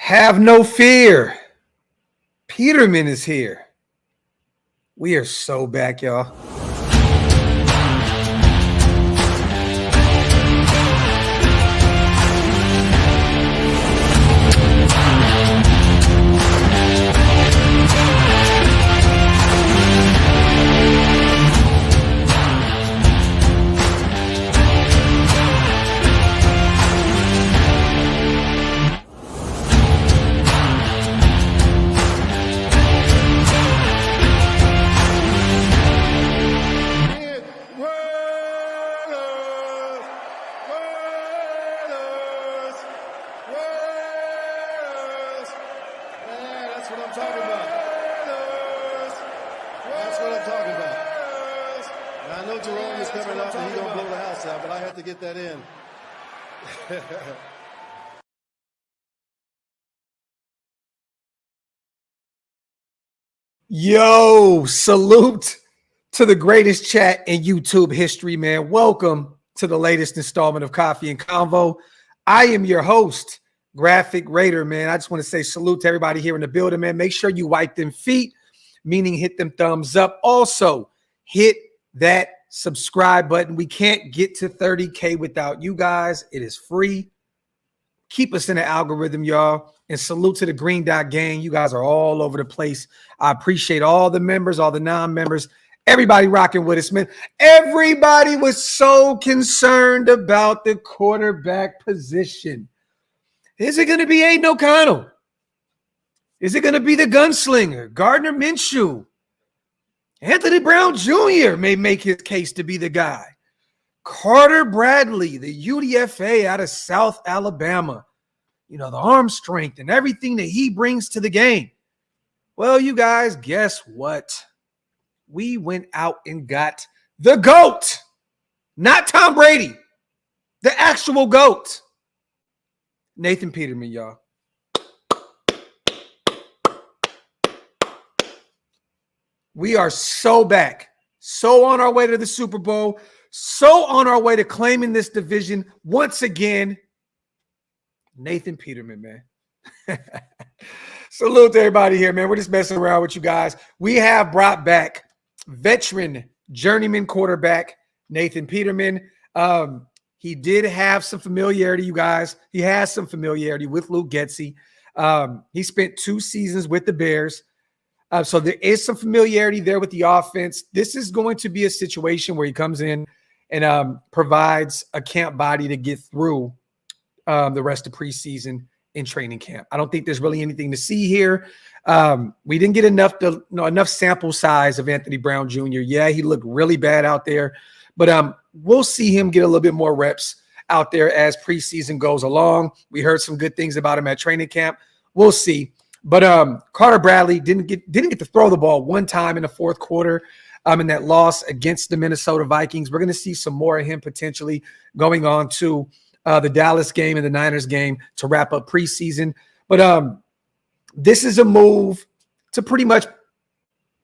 Have no fear. Peterman is here. We are so back, y'all. Yo, salute to the greatest chat in YouTube history, man. Welcome to the latest installment of Coffee and Convo. I am your host, Graphk Raider, man. I just want to say salute to everybody here in the building, man. Make sure you wipe them feet, meaning hit them thumbs up. Also, hit that subscribe button. We can't get to 30K without you guys. It is free. Keep us in the algorithm, y'all. And salute to the Green Dot Gang. You guys are all over the place. I appreciate all the members, all the non-members, everybody rocking with us, man. Everybody was so concerned about the quarterback position. Is it going to be Aiden O'Connell? Is it going to be the gunslinger, Gardner Minshew? Anthony Brown Jr. may make his case to be the guy. Carter Bradley, the UDFA out of South Alabama. You know, the arm strength and everything that he brings to the game. Well, you guys, guess what? We went out and got the GOAT. Not Tom Brady. The actual GOAT. Nathan Peterman, y'all. We are so back. So on our way to the Super Bowl. So on our way to claiming this division once again. Nathan Peterman, man. Salute to everybody here, man. We're just messing around with you guys. We have brought back veteran journeyman quarterback Nathan Peterman. He did have some familiarity, you guys. He has some familiarity with Luke Getsy. He spent 2 seasons with the Bears. So there is some familiarity there with the offense. This is going to be a situation where he comes in and provides a camp body to get through the rest of preseason in training camp. I don't think there's really anything to see here. We didn't get enough sample size of Anthony Brown Jr. Yeah, he looked really bad out there, but we'll see him get a little bit more reps out there as preseason goes along. We heard some good things about him at training camp. We'll see. But Carter Bradley didn't get to throw the ball one time in the fourth quarter in that loss against the Minnesota Vikings. We're going to see some more of him potentially going on to the Dallas game and the Niners game to wrap up preseason. But this is a move to pretty much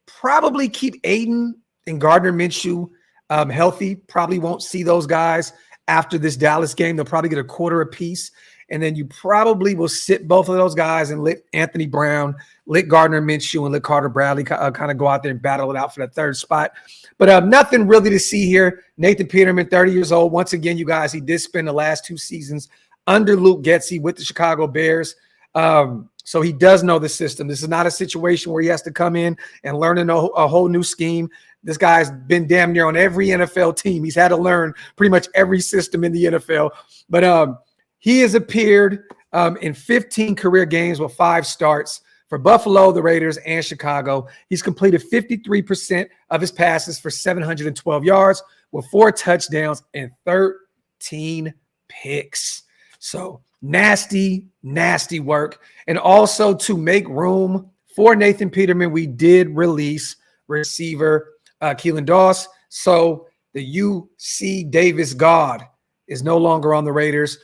probably keep Aiden and Gardner Minshew healthy. Probably won't see those guys after this Dallas game. They'll probably get a quarter apiece. And then you probably will sit both of those guys and let Anthony Brown, let Gardner Minshew, and let Carter Bradley kind of go out there and battle it out for that third spot. But nothing really to see here. Nathan Peterman, 30 years old. Once again, you guys, he did spend the last 2 seasons under Luke Getsy with the Chicago Bears. So he does know the system. This is not a situation where he has to come in and learn a whole new scheme. This guy's been damn near on every NFL team. He's had to learn pretty much every system in the NFL. But he has appeared in 15 career games with 5 starts for Buffalo, the Raiders, and Chicago. He's completed 53% of his passes for 712 yards with 4 touchdowns and 13 picks. So nasty, nasty work. And also to make room for Nathan Peterman, we did release receiver Keelan Doss. So the UC Davis God is no longer on the Raiders.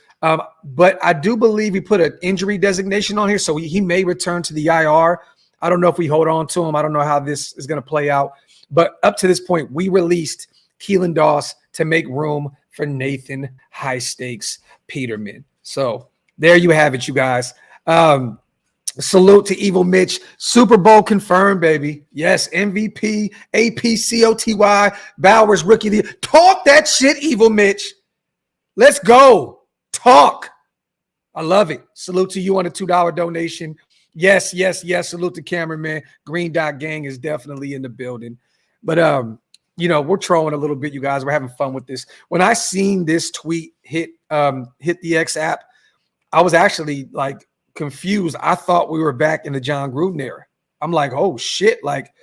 But I do believe we put an injury designation on here, so he may return to the IR. I don't know if we hold on to him. I don't know how this is going to play out. But up to this point, we released Keelan Doss to make room for Nathan High Stakes Peterman. So there you have it, you guys. Salute to Evil Mitch. Super Bowl confirmed, baby. Yes, MVP, APCOTY, Bowers Rookie of the Year. Talk that shit, Evil Mitch. Let's go. Talk. I love it. Salute to you on a $2 donation. Yes. Salute to cameraman. Green Dot Gang is definitely in the building. But we're trolling a little bit, you guys. We're having fun with this. When I seen this tweet hit the X app, I was actually like confused. I thought we were back in the John Gruden era. I'm like, oh shit. Like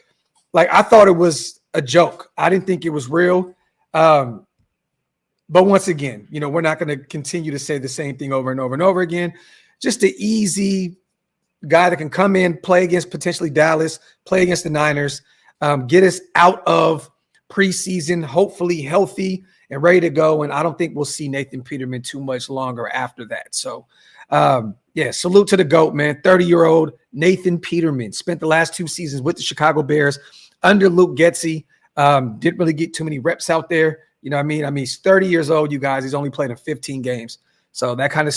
I thought it was a joke. I didn't think it was real. But once again, we're not going to continue to say the same thing over and over and over again. Just an easy guy that can come in, play against potentially Dallas, play against the Niners, get us out of preseason, hopefully healthy and ready to go. And I don't think we'll see Nathan Peterman too much longer after that. So, salute to the GOAT, man. 30-year-old Nathan Peterman spent the last 2 seasons with the Chicago Bears under Luke Getsy. Didn't really get too many reps out there. You know what I mean? He's 30 years old, you guys. He's only played in 15 games. So that kind of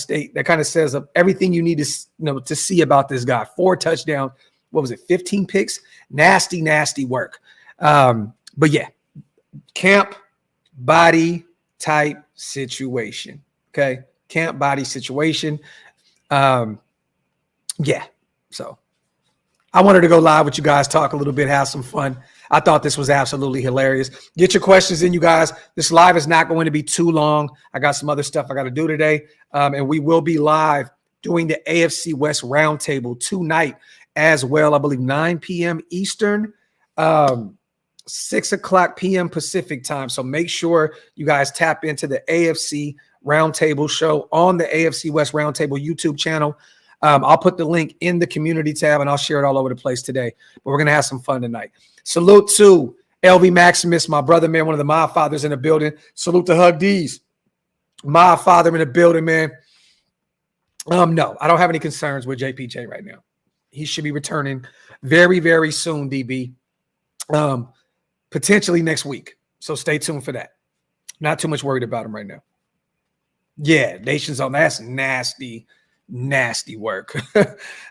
says everything you need to see about this guy. 4 touchdowns. What was it? 15 picks. Nasty work. But yeah, camp body type situation. Okay. Camp body situation. So I wanted to go live with you guys, talk a little bit, have some fun. I thought this was absolutely hilarious. Get your questions in, you guys. This live is not going to be too long. I got some other stuff I got to do today. And we will be live doing the AFC West Roundtable tonight as well. I believe 9 p.m. Eastern, 6 o'clock p.m. Pacific time. So make sure you guys tap into the AFC Roundtable show on the AFC West Roundtable YouTube channel. I'll put the link in the community tab and I'll share it all over the place today. But we're going to have some fun tonight. Salute to LV Maximus, my brother, man, one of the Mob Fathers in the building. Salute to Hug D's, Mob Father in the building, man. No, I don't have any concerns with JPJ right now. He should be returning very, very soon, DB. Potentially next week. So stay tuned for that. Not too much worried about him right now. Yeah, Nation's on. That's nasty work.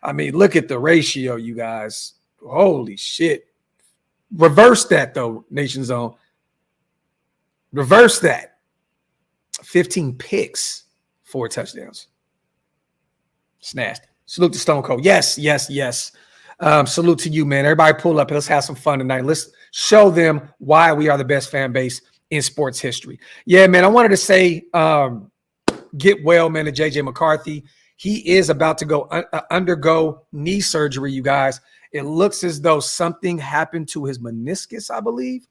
Look at the ratio, you guys. Holy shit. Reverse that, though, Nation Zone. Reverse that. 15 picks, 4 touchdowns. It's nasty. Salute to Stone Cold. Yes. Salute to you, man. Everybody pull up and let's have some fun tonight. Let's show them why we are the best fan base in sports history. Yeah, man, I wanted to say get well, man, to JJ McCarthy. He is about to go undergo knee surgery, you guys. It looks as though something happened to his meniscus, I believe.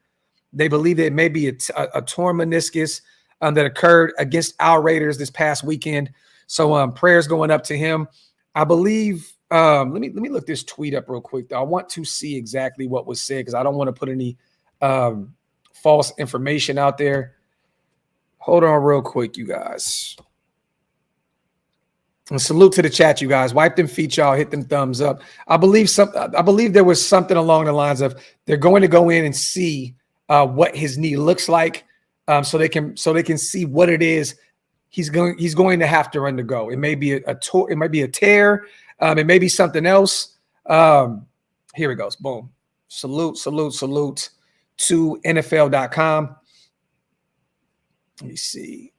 They believe that it may be a torn meniscus that occurred against our Raiders this past weekend. So prayers going up to him. I believe let me look this tweet up real quick, though. I want to see exactly what was said because I don't want to put any false information out there. Hold on real quick, you guys. And salute to the chat, you guys. Wipe them feet, y'all. Hit them thumbs up. I believe there was something along the lines of they're going to go in and see what his knee looks like, so they can see what it is he's going to have to undergo. It may be it might be a tear. It may be something else. Here it goes. Boom. Salute to NFL.com. Let me see.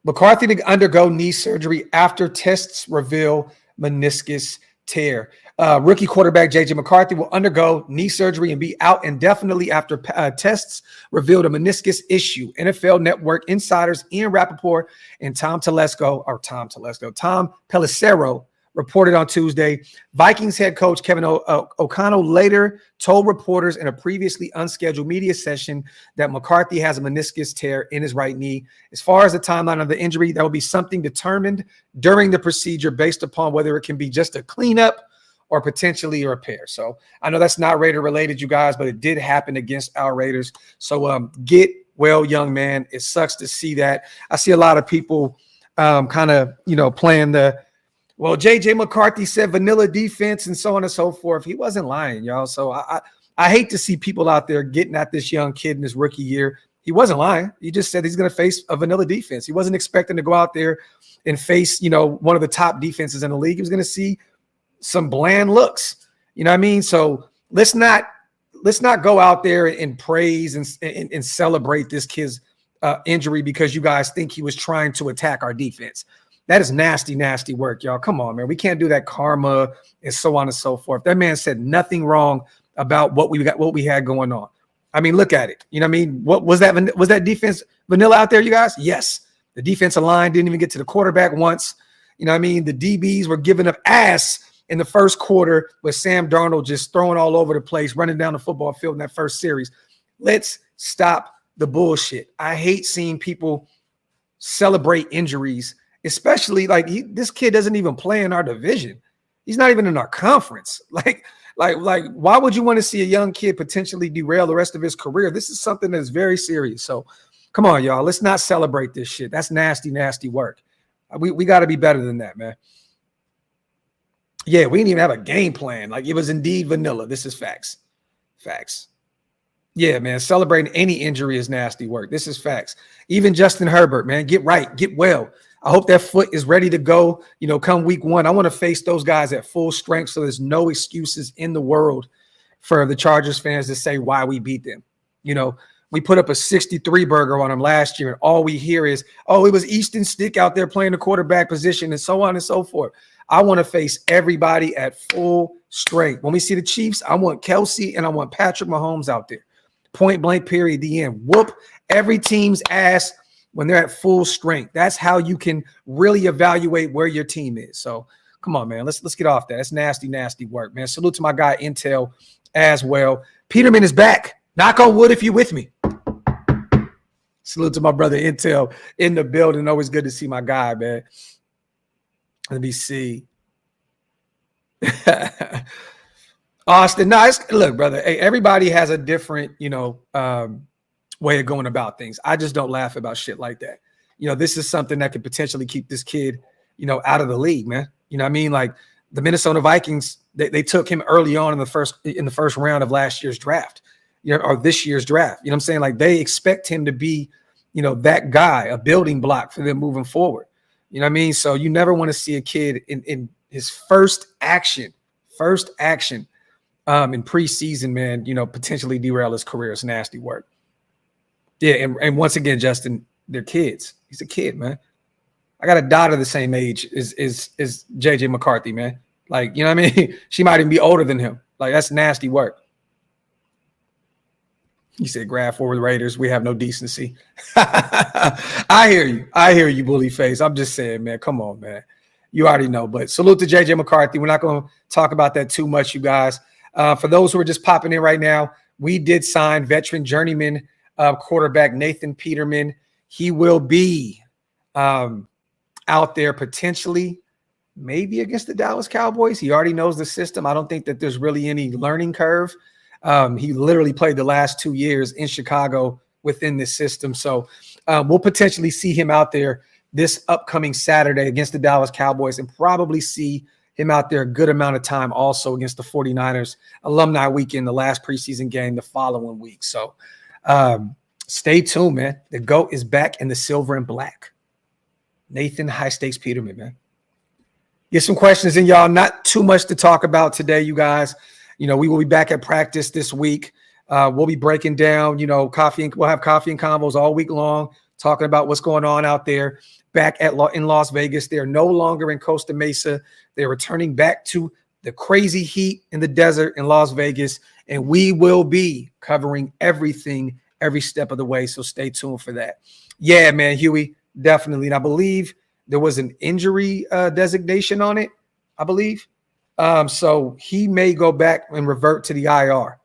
McCarthy to undergo knee surgery after tests reveal meniscus tear. Rookie quarterback J.J. McCarthy will undergo knee surgery and be out indefinitely after tests revealed a meniscus issue. NFL Network insiders Ian Rappaport and Tom Pelissero reported on Tuesday. Vikings head coach Kevin O'Connell later told reporters in a previously unscheduled media session that McCarthy has a meniscus tear in his right knee. As far as the timeline of the injury, that will be something determined during the procedure based upon whether it can be just a cleanup or potentially a repair. So I know that's not Raider related, you guys, but it did happen against our Raiders. So get well, young man. It sucks to see that. I see a lot of people kind of, playing well, J.J. McCarthy said vanilla defense and so on and so forth. He wasn't lying, y'all. So I hate to see people out there getting at this young kid in his rookie year. He wasn't lying. He just said he's going to face a vanilla defense. He wasn't expecting to go out there and face, one of the top defenses in the league. He was going to see some bland looks. You know what I mean? So let's not go out there and praise and celebrate this kid's injury because you guys think he was trying to attack our defense. That is nasty, nasty work, y'all. Come on, man. We can't do that karma and so on and so forth. That man said nothing wrong about what we had going on. I mean, look at it. You know what I mean? What was that? Was that defense vanilla out there, you guys? Yes. The defensive line didn't even get to the quarterback once. You know what I mean? The DBs were giving up ass in the first quarter with Sam Darnold just throwing all over the place, running down the football field in that first series. Let's stop the bullshit. I hate seeing people celebrate injuries, especially like this kid doesn't even play in our division. He's not even in our conference. Like, why would you want to see a young kid potentially derail the rest of his career? This is something that's very serious. So come on, y'all. Let's not celebrate this shit. That's nasty, nasty work. We got to be better than that, man. Yeah, we didn't even have a game plan. Like, it was indeed vanilla. This is facts. Facts. Yeah, man. Celebrating any injury is nasty work. This is facts. Even Justin Herbert, man, get right, get well. I hope that foot is ready to go, come week 1. I want to face those guys at full strength so there's no excuses in the world for the Chargers fans to say why we beat them. We put up a 63 burger on them last year, and all we hear is, oh, it was Easton Stick out there playing the quarterback position and so on and so forth. I want to face everybody at full strength. When we see the Chiefs, I want Kelsey and I want Patrick Mahomes out there. Point blank, period, the end. Whoop every team's ass when they're at full strength. That's how you can really evaluate where your team is. So come on, man. Let's get off that. That's nasty, nasty work, man. Salute to my guy Intel as well. Peterman is back. Knock on wood if you're with me. Salute to my brother Intel in the building. Always good to see my guy, man. Let me see. Austin, look, brother. Hey, everybody has a different, way of going about things. I just don't laugh about shit like that. This is something that could potentially keep this kid, out of the league, man. You know what I mean? Like the Minnesota Vikings, they took him early on in the first round of last year's draft, or this year's draft. You know what I'm saying? Like they expect him to be, that guy, a building block for them moving forward. You know what I mean? So you never want to see a kid in his first action in preseason, man, potentially derail his career. It's nasty work. Yeah, and once again, Justin, they're kids. He's a kid, man. I got a daughter the same age as JJ McCarthy, man. Like, you know what I mean? She might even be older than him. Like, that's nasty work. You said Graphk for the Raiders. We have no decency. I hear you, bully face. I'm just saying, man, come on, man. You already know. But salute to JJ McCarthy. We're not going to talk about that too much, you guys. For those who are just popping in right now, we did sign veteran journeyman quarterback Nathan Peterman. He will be out there potentially, maybe against the Dallas Cowboys. He already knows the system. I don't think that there's really any learning curve. He literally played the last 2 years in Chicago within this system. So we'll potentially see him out there this upcoming Saturday against the Dallas Cowboys and probably see him out there a good amount of time also against the 49ers alumni weekend, the last preseason game the following week. So stay tuned, man. The GOAT is back in the silver and black. Nathan High Stakes Peterman, man. Get some questions in, y'all. Not too much to talk about today, you guys. We will be back at practice this week. We'll be breaking down, we'll have coffee and convos all week long, talking about what's going on out there back in Las Vegas. They're no longer in Costa Mesa. They're returning back to the crazy heat in the desert in Las Vegas, and we will be covering everything every step of the way. So stay tuned for that. Yeah, man, Huey, definitely. And I believe there was an injury designation on it, I believe. So he may go back and revert to the IR.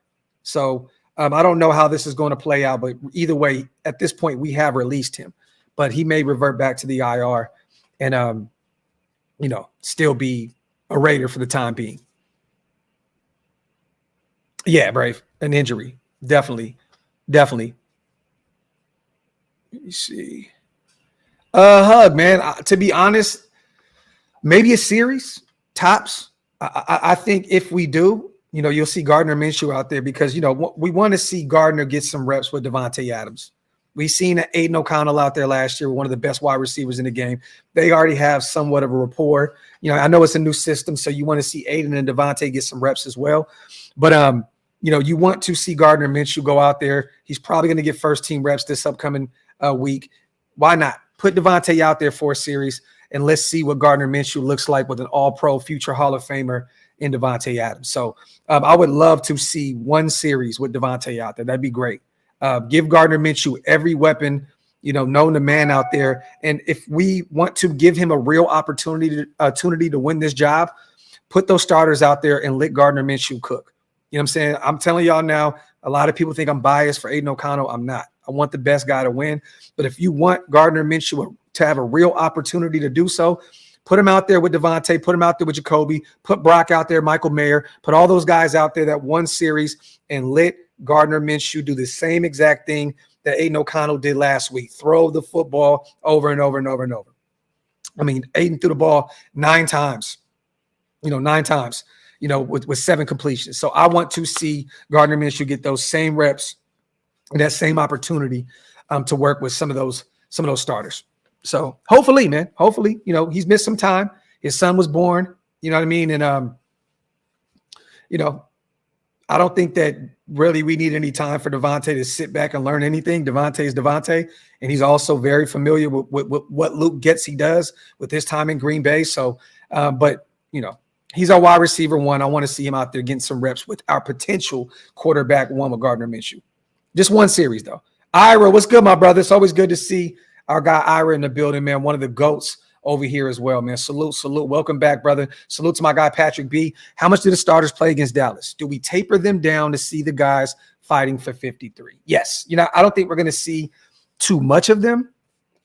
So I don't know how this is going to play out, but either way, at this point, we have released him. But he may revert back to the IR and, still be a Raider for the time being. Yeah, Brave, an injury. Definitely. Let me see. Hug, man. To be honest, maybe a series, tops. I think if we do, you'll see Gardner Minshew out there because, we want to see Gardner get some reps with Devontae Adams. We seen Aiden O'Connell out there last year, one of the best wide receivers in the game. They already have somewhat of a rapport. I know it's a new system, so you want to see Aiden and Devontae get some reps as well. But you want to see Gardner Minshew go out there. He's probably going to get first team reps this upcoming week. Why not? Put Devontae out there for a series, and let's see what Gardner Minshew looks like with an all-pro future Hall of Famer in Devontae Adams. So I would love to see one series with Devontae out there. That'd be great. Give Gardner Minshew every weapon, known to man out there. And if we want to give him a real opportunity to win this job, put those starters out there and let Gardner Minshew cook. You know what I'm saying? I'm telling y'all now, a lot of people think I'm biased for Aiden O'Connell. I'm not. I want the best guy to win. But if you want Gardner Minshew to have a real opportunity to do so, put him out there with Devontae, put him out there with Jacoby, put Brock out there, Michael Mayer, put all those guys out there that won series, and let Gardner Minshew do the same exact thing that Aiden O'Connell did last week. Throw the football over and over and over and over. I mean, Aiden threw the ball 9 times, with 7 completions. So I want to see Gardner Minshew get those same reps and that same opportunity to work with some of those starters. So hopefully, man, he's missed some time. His son was born, you know what I mean? And, I don't think that really we need any time for Devontae to sit back and learn anything. Devontae is Devontae, and he's also very familiar with what Luke Getsy does with his time in Green Bay. So, he's our wide receiver 1. I want to see him out there getting some reps with our potential quarterback 1 with Gardner Minshew. Just one series, though. Ira, what's good, my brother? It's always good to see our guy Ira in the building, man. One of the GOATs over here as well, man. Salute. Welcome back, brother. Salute to my guy, Patrick B. How much did the starters play against Dallas? Do we taper them down to see the guys fighting for 53? Yes. I don't think we're going to see too much of them.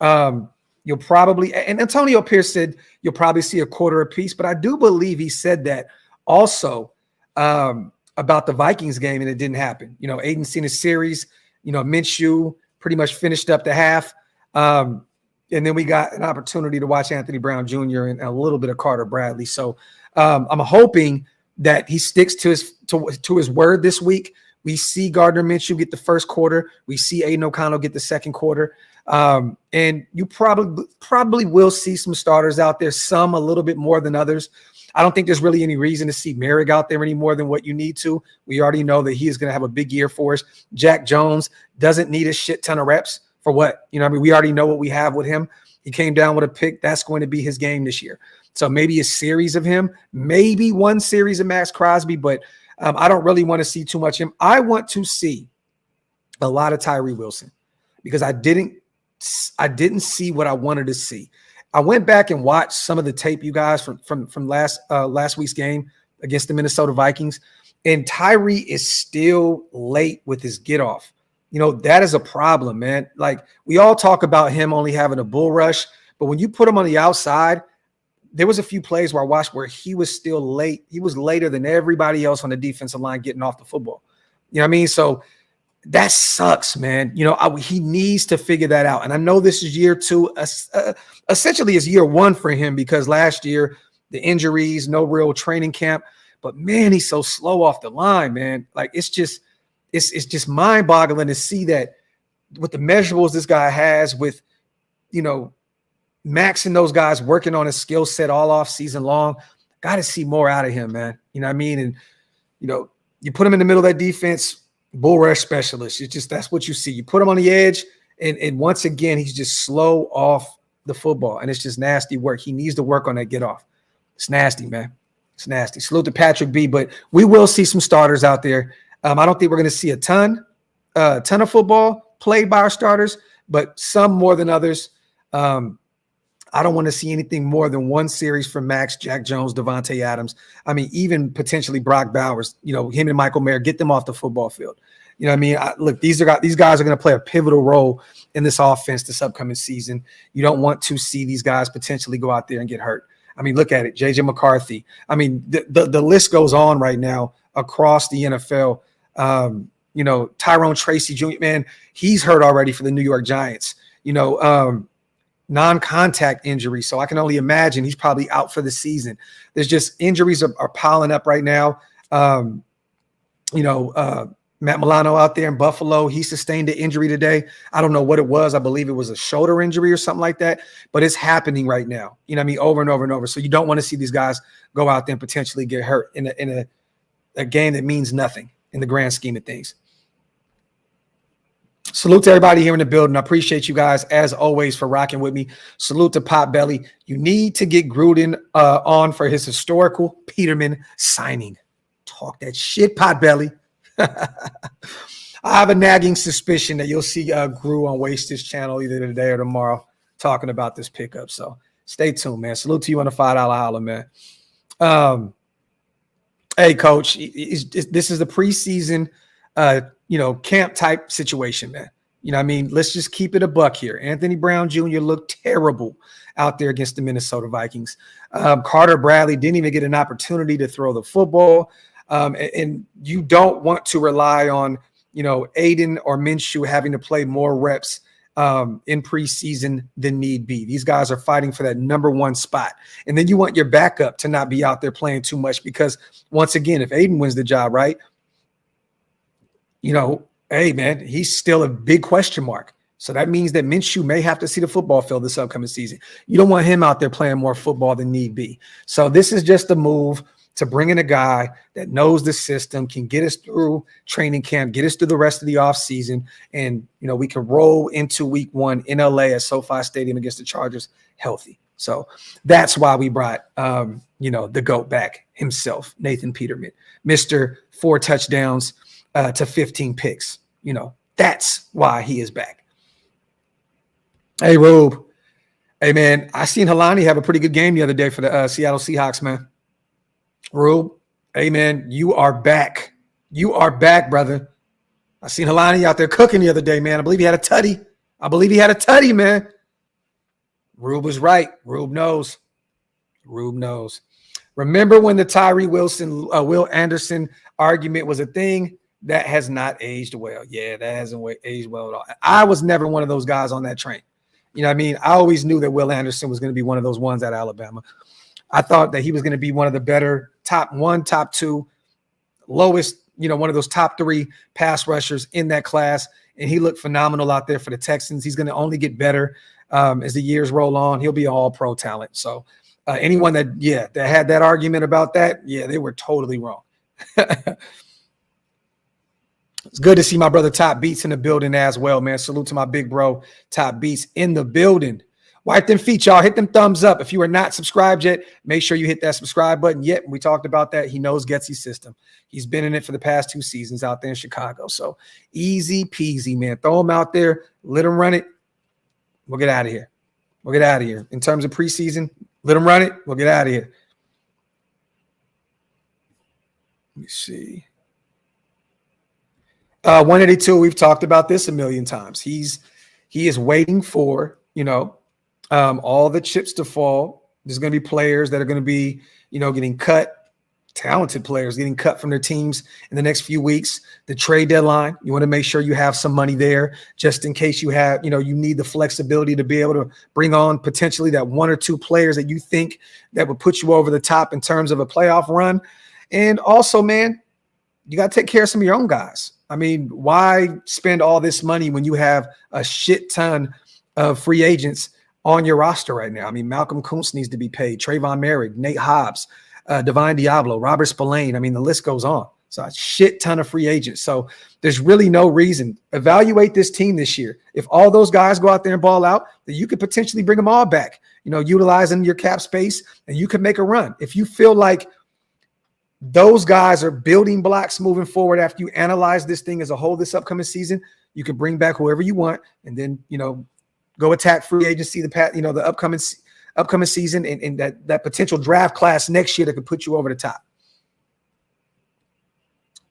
You'll probably, and Antonio Pierce said you'll probably see a quarter apiece, but I do believe he said that also about the Vikings game, and it didn't happen. Aiden seen a series, Minshew pretty much finished up the half. And then we got an opportunity to watch Anthony Brown Jr. and a little bit of Carter Bradley. So I'm hoping that he sticks to his word this week. We see Gardner Minshew get the first quarter. We see Aiden O'Connell get the second quarter. And you probably will see some starters out there, some a little bit more than others. I don't think there's really any reason to see Merrick out there any more than what you need to. We already know that he is going to have a big year for us. Jack Jones doesn't need a shit ton of reps. For what? We already know what we have with him. He came down with a pick. That's going to be his game this year. So maybe a series of him, maybe one series of Max Crosby, but I don't really want to see too much of him. I want to see a lot of Tyree Wilson because I didn't see what I wanted to see. I went back and watched some of the tape, you guys, from last week's game against the Minnesota Vikings, and Tyree is still late with his get off. That is a problem, man. Like, we all talk about him only having a bull rush, but when you put him on the outside, there was a few plays where I watched where he was still late. He was later than everybody else on the defensive line getting off the football. You know what I mean? So that sucks, man. He needs to figure that out. And I know this is year 2. Essentially, it's year 1 for him because last year, the injuries, no real training camp. But, man, he's so slow off the line, man. Like, it's just mind-boggling to see that with the measurables this guy has with, Max and those guys working on his skill set all off season long. Got to see more out of him, man. You know what I mean? And, you put him in the middle of that defense, bull rush specialist. It's just, that's what you see. You put him on the edge, and once again, he's just slow off the football, and it's just nasty work. He needs to work on that get off. It's nasty, man. It's nasty. Salute to Patrick B, but we will see some starters out there. I don't think we're going to see a ton of football played by our starters, but some more than others. I don't want to see anything more than one series from Max, Jack Jones, Devontae Adams. I mean, even potentially Brock Bowers, him and Michael Mayer, get them off the football field. You know what I mean? Look, these guys are going to play a pivotal role in this offense this upcoming season. You don't want to see these guys potentially go out there and get hurt. I mean, look at it. J.J. McCarthy. I mean, the list goes on right now across the NFL. Tyrone Tracy Jr., man, he's hurt already for the New York Giants. Non-contact injury. So I can only imagine he's probably out for the season. There's just injuries are piling up right now. Matt Milano out there in Buffalo, he sustained an injury today. I don't know what it was. I believe it was a shoulder injury or something like that, but it's happening right now. You know what I mean? Over and over and over. So you don't want to see these guys go out there and potentially get hurt in a game that means nothing in the grand scheme of things. Salute to everybody here in the building. I appreciate you guys, as always, for rocking with me. Salute to Potbelly. You need to get Gruden on for his historical Peterman signing. Talk that shit, Potbelly. I have a nagging suspicion that you'll see Gru on Waste's channel either today or tomorrow talking about this pickup. So stay tuned, man. Salute to you on the $5 holler, man. Hey, Coach, this is the preseason, camp type situation, man. You know what I mean? Let's just keep it a buck here. Anthony Brown Jr. looked terrible out there against the Minnesota Vikings. Carter Bradley didn't even get an opportunity to throw the football. And you don't want to rely on, Aiden or Minshew having to play more reps in preseason than need be. These guys are fighting for that number one spot. And then you want your backup to not be out there playing too much because, once again, if Aiden wins the job, right, hey, man, he's still a big question mark. So that means that Minshew may have to see the football field this upcoming season. You don't want him out there playing more football than need be. So this is just a move to bring in a guy that knows the system, can get us through training camp, get us through the rest of the offseason, and, we can roll into week 1 in LA at SoFi Stadium against the Chargers healthy. So that's why we brought, the GOAT back himself, Nathan Peterman, Mr. 4 touchdowns to 15 picks. That's why he is back. Hey, Rube. Hey, man, I seen Helani have a pretty good game the other day for the Seattle Seahawks, man. Rube, hey, man, you are back. You are back, brother. I seen Helani out there cooking the other day, man. I believe he had a tutty. Man. Rube was right. Rube knows. Remember when the Tyree Wilson, Will Anderson argument was a thing? That has not aged well. Yeah, that hasn't aged well at all. I was never one of those guys on that train. You know what I mean? I always knew that Will Anderson was going to be one of those ones at Alabama. I thought that he was going to be one of the better top 1, top 2, lowest, one of those top 3 pass rushers in that class. And he looked phenomenal out there for the Texans. He's going to only get better as the years roll on. He'll be an all-pro talent. So anyone that had that argument about that, they were totally wrong. It's good to see my brother Top Beats in the building as well, man. Salute to my big bro, Top Beats in the building. Wipe them feet, y'all. Hit them thumbs up. If you are not subscribed yet, make sure you hit that subscribe button. Yet, we talked about that. He knows Getsy's system. He's been in it for the past 2 seasons out there in Chicago. So easy peasy, man. Throw him out there. Let him run it. We'll get out of here. In terms of preseason, let him run it. We'll get out of here. Let me see. 182, we've talked about this a million times. He is waiting for, all the chips to fall. There's going to be players that are going to be, getting cut, talented players getting cut from their teams in the next few weeks. The trade deadline, you want to make sure you have some money there just in case you have, you need the flexibility to be able to bring on potentially that 1 or 2 players that you think that would put you over the top in terms of a playoff run. And also, man, you got to take care of some of your own guys. I mean, why spend all this money when you have a shit ton of free agents on your roster right now? I mean, Malcolm Kuntz needs to be paid, Trayvon Merrick, Nate Hobbs, Divine Diablo, Robert Spillane. I mean, the list goes on. So a shit ton of free agents. So there's really no reason. Evaluate this team this year. If all those guys go out there and ball out, then you could potentially bring them all back, utilizing your cap space, and you could make a run. If you feel like those guys are building blocks moving forward after you analyze this thing as a whole this upcoming season, you can bring back whoever you want and then, go attack free agency, the upcoming season and that potential draft class next year that could put you over the top.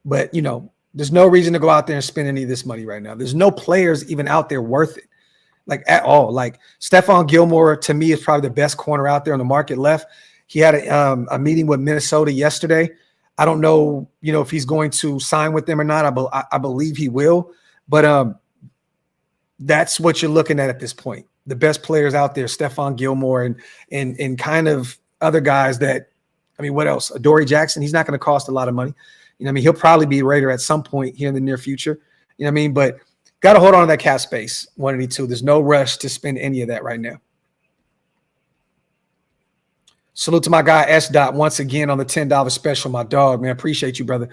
But, there's no reason to go out there and spend any of this money right now. There's no players even out there worth it, like at all. Like Stephon Gilmore, to me, is probably the best corner out there on the market left. He had a meeting with Minnesota yesterday. I don't know, if he's going to sign with them or not. I believe he will, but that's what you're looking at this point. The best players out there, Stephon Gilmore and kind of other guys that I mean, what else? Adoree Jackson, he's not going to cost a lot of money. You know what I mean? He'll probably be a Raider at some point here in the near future. You know what I mean? But got to hold on to that cap space, 182. There's no rush to spend any of that right now. Salute to my guy, S. Dot, once again on the $10 special, my dog, man. Appreciate you, brother.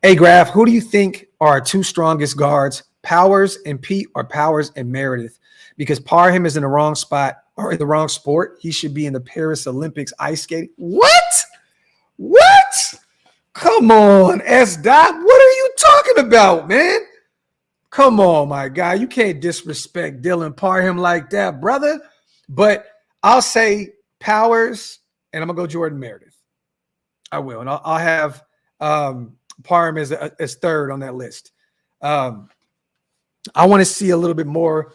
Hey, Graphk, who do you think are our two strongest guards, Powers and Pete or Powers and Meredith? Because Parham is in the wrong spot or in the wrong sport. He should be in the Paris Olympics ice skating. What? Come on, S. Dot. What are you talking about, man? Come on, my guy. You can't disrespect Dylan Parham like that, brother. But I'll say Powers, and I'm going to go Jordan Meredith. I will. And I'll have Parham as third on that list. I want to see a little bit more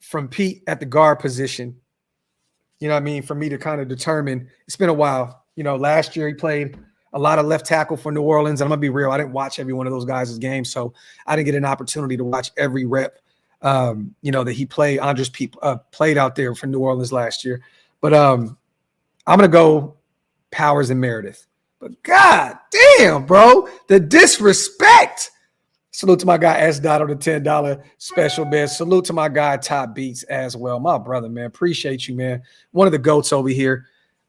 from Pete at the guard position. You know what I mean? For me to kind of determine. It's been a while. You know, last year he played a lot of left tackle for New Orleans. And I'm going to be real. I didn't watch every one of those guys' games, so I didn't get an opportunity to watch every rep, that he played. Andres Pete played out there for New Orleans last year. But I'm going to go Powers and Meredith. But God damn, bro, the disrespect. Salute to my guy S. Dot on the $10 special, man. Salute to my guy Top Beats as well. My brother, man. Appreciate you, man. One of the GOATs over here.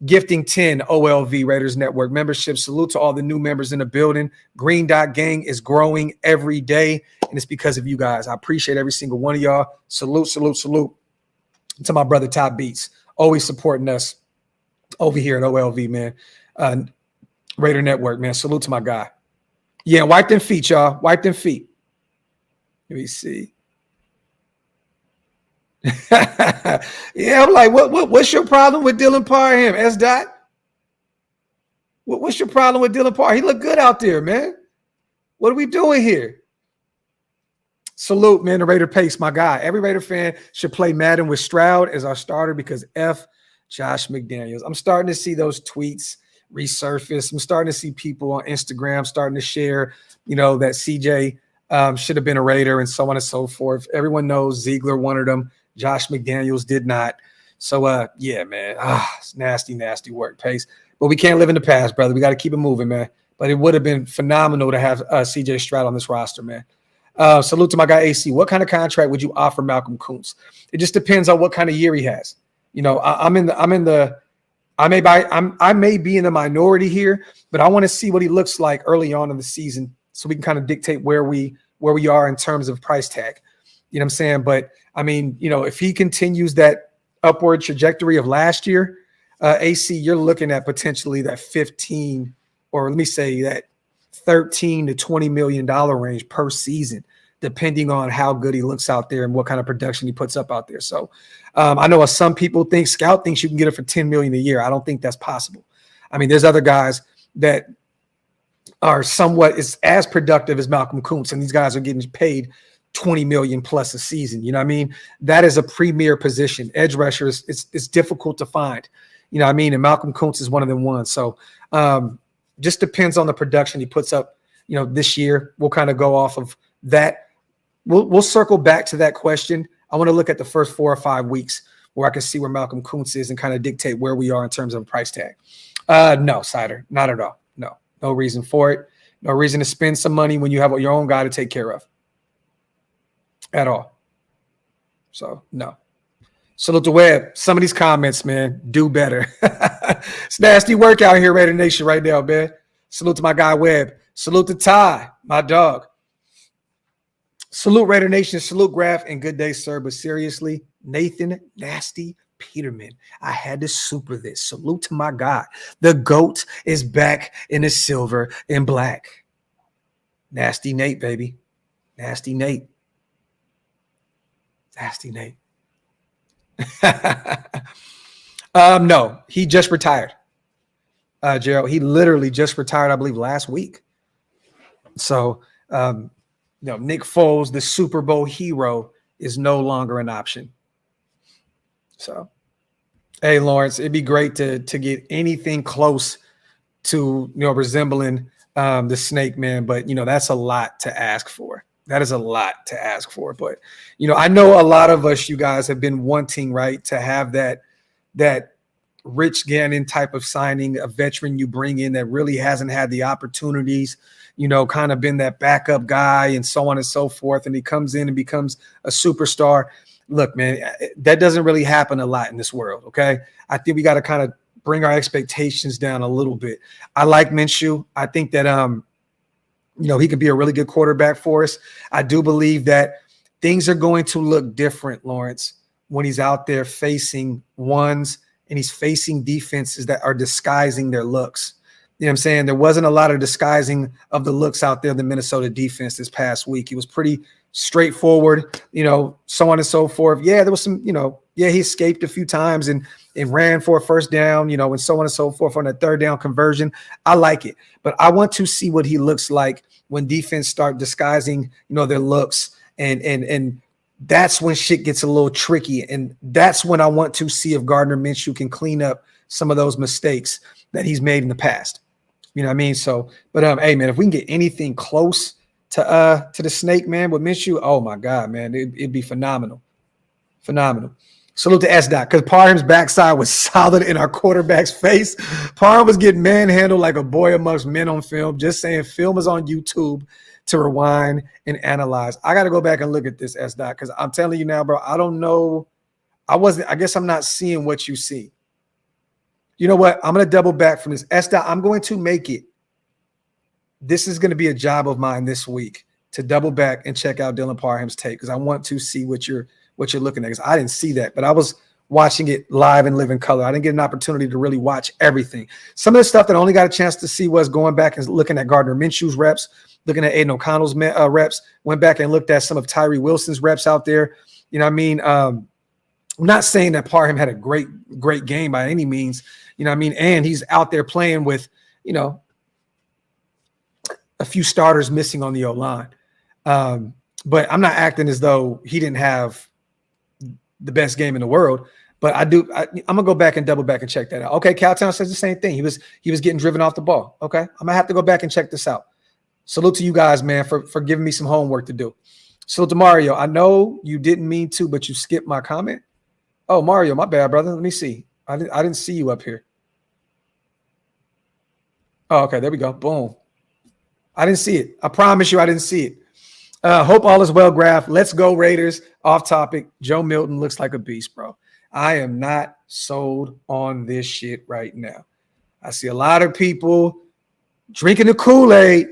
Gifting 10 OLV Raiders Network membership. Salute to all the new members in the building. Green Dot Gang is growing every day, and it's because of you guys. I appreciate every single one of y'all. Salute to my brother Top Beats. Always supporting us over here at OLV, man. Raider Network, man. Salute to my guy. Yeah, wipe them feet, y'all. Wipe them feet. Let me see. Yeah, I'm like, what's your problem with Dylan Parham, S. Dot? What's your problem with Dylan Parham? He looked good out there, man. What are we doing here? Salute, man, the Raider Pace, my guy. Every Raider fan should play Madden with Stroud as our starter because F. Josh McDaniels. I'm starting to see those tweets resurface. I'm starting to see people on Instagram starting to share, that CJ should have been a Raider and so on and so forth. Everyone knows Ziegler wanted him. Josh McDaniels did not. So, yeah, man. It's nasty work, Pace. But we can't live in the past, brother. We got to keep it moving, man. But it would have been phenomenal to have CJ Stroud on this roster, man. Salute to my guy AC. What kind of contract would you offer Malcolm Kuntz? It just depends on what kind of year he has. I may be in the minority here, but I want to see what he looks like early on in the season so we can kind of dictate where we are in terms of price tag. You know what I'm saying? But I mean, if he continues that upward trajectory of last year, AC, you're looking at potentially that 15, or let me say that 13 to $20 million range per season, depending on how good he looks out there and what kind of production he puts up out there. So I know some people think Scout thinks you can get it for $10 million a year. I don't think that's possible. I mean, there's other guys that are somewhat as productive as Malcolm Kuntz, and these guys are getting paid $20 million plus a season. You know what I mean? That is a premier position. Edge rushers, it's difficult to find. You know what I mean? And Malcolm Kuntz is one of them ones. So just depends on the production he puts up, this year. We'll kind of go off of that. We'll circle back to that question. I want to look at the first 4 or 5 weeks where I can see where Malcolm Kuntz is and kind of dictate where we are in terms of a price tag. No, Sider, not at all. No reason for it. No reason to spend some money when you have your own guy to take care of at all. So, no. Salute to Webb. Some of these comments, man, do better. It's nasty work out here, Raider Nation, right now, man. Salute to my guy, Webb. Salute to Ty, my dog. Salute, Raider Nation. Salute, Graphk, and good day, sir. But seriously, Nathan Nasty Peterman, I had to super this. Salute to my guy. The GOAT is back in the silver and black. Nasty Nate, baby. Nasty Nate. Nasty Nate. No, he just retired. Gerald, he literally just retired, I believe, last week. So, Nick Foles, the Super Bowl hero, is no longer an option. So, hey, Lawrence, it'd be great to get anything close to, resembling the snake, man. But, that's a lot to ask for. That is a lot to ask for. But, I know a lot of us, you guys, have been wanting, right, to have that Rich Gannon type of signing, a veteran you bring in that really hasn't had the opportunities, kind of been that backup guy and so on and so forth. And he comes in and becomes a superstar. Look, man, that doesn't really happen a lot in this world. Okay. I think we got to kind of bring our expectations down a little bit. I like Minshew. I think that, he can be a really good quarterback for us. I do believe that things are going to look different, Lawrence, when he's out there facing ones and he's facing defenses that are disguising their looks. You know what I'm saying? There wasn't a lot of disguising of the looks out there in the Minnesota defense this past week. He was pretty straightforward, so on and so forth. Yeah, there was some, he escaped a few times and ran for a first down, and so on and so forth on a third down conversion. I like it. But I want to see what he looks like when defense start disguising, their looks. And that's when shit gets a little tricky. And that's when I want to see if Gardner Minshew can clean up some of those mistakes that he's made in the past. You know what I mean? So, but hey, man, if we can get anything close to the snake, man, with Minshew, oh my God, man, it'd be phenomenal. Phenomenal. Salute to S-Dot, because Parham's backside was solid in our quarterback's face. Parham was getting manhandled like a boy amongst men on film. Just saying, film is on YouTube to rewind and analyze. I got to go back and look at this, S-Dot, because I'm telling you now, bro, I don't know. I guess I'm not seeing what you see. You know what? I'm going to double back from this. S-Dot, I'm going to make it. This is going to be a job of mine this week to double back and check out Dylan Parham's tape, because I want to see what you're looking at, because I didn't see that, but I was watching it live and live in color. I didn't get an opportunity to really watch everything. Some of the stuff that I only got a chance to see was going back and looking at Gardner Minshew's reps, looking at Aiden O'Connell's reps, went back and looked at some of Tyree Wilson's reps out there. You know what I mean? I'm not saying that Parham had a great game by any means, you know what I mean? And he's out there playing with, a few starters missing on the O-line. But I'm not acting as though he didn't have the best game in the world, but I'm gonna go back and double back and check that out. Okay, Cowtown says the same thing. He was getting driven off the ball. Okay, I'm gonna have to go back and check this out. Salute to you guys, man, for giving me some homework to do. Salute to Mario. I know you didn't mean to, but you skipped my comment. Oh, Mario, my bad, brother. Let me see. I didn't see you up here. Oh, okay, there we go. Boom. I didn't see it. I promise you, I didn't see it. Hope all is well, Graphk. Let's go, Raiders. Off topic. Joe Milton looks like a beast, bro. I am not sold on this shit right now. I see a lot of people drinking the Kool-Aid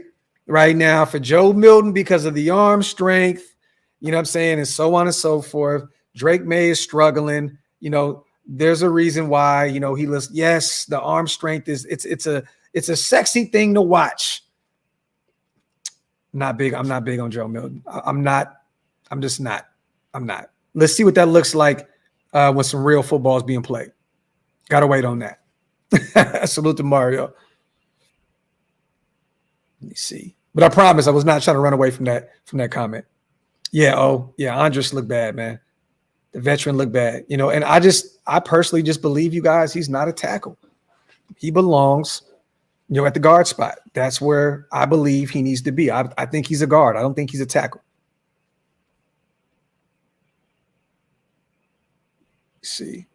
right now for Joe Milton because of the arm strength, you know what I'm saying, and so on and so forth. Drake May is struggling. There's a reason why, he lists, yes, the arm strength it's a sexy thing to watch. I'm not big on Joe Milton. I'm not. Let's see what that looks like when some real football is being played. Got to wait on that. Salute to Mario. Let me see. But I promise I was not trying to run away from that comment. Yeah, Andres looked bad, man. The veteran looked bad. And I personally just believe, you guys, he's not a tackle. He belongs at the guard spot. That's where I believe he needs to be. I think he's a guard. I don't think he's a tackle. Let's see.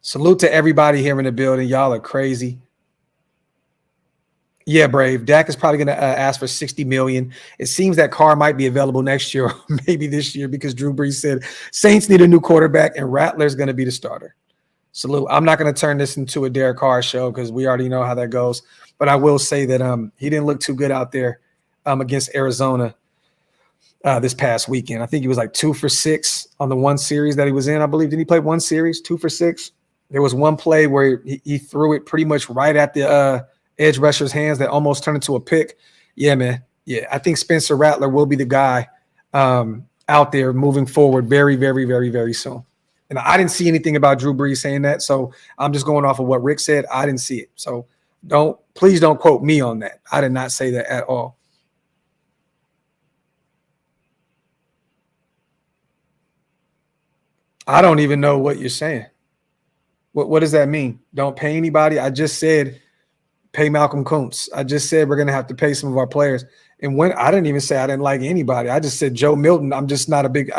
Salute to everybody here in the building. Y'all are crazy. Yeah, Brave. Dak is probably going to ask for $60 million. It seems that Carr might be available next year, or maybe this year, because Drew Brees said Saints need a new quarterback and Rattler's going to be the starter. Salute. I'm not going to turn this into a Derek Carr show because we already know how that goes. But I will say that he didn't look too good out there against Arizona this past weekend. I think he was like 2 for 6 on the one series that he was in, I believe. Did he play one series, 2 for 6? There was one play where he threw it pretty much right at the edge rusher's hands that almost turned into a pick. Yeah, man. Yeah, I think Spencer Rattler will be the guy out there moving forward very, very, very, very soon. And I didn't see anything about Drew Brees saying that, so I'm just going off of what Rick said. I didn't see it. So please don't quote me on that. I did not say that at all. I don't even know what you're saying. What does that mean? Don't pay anybody? I just said pay Malcolm Kuntz. I just said we're going to have to pay some of our players. And when I didn't even say I didn't like anybody. I just said Joe Milton. I'm just not a big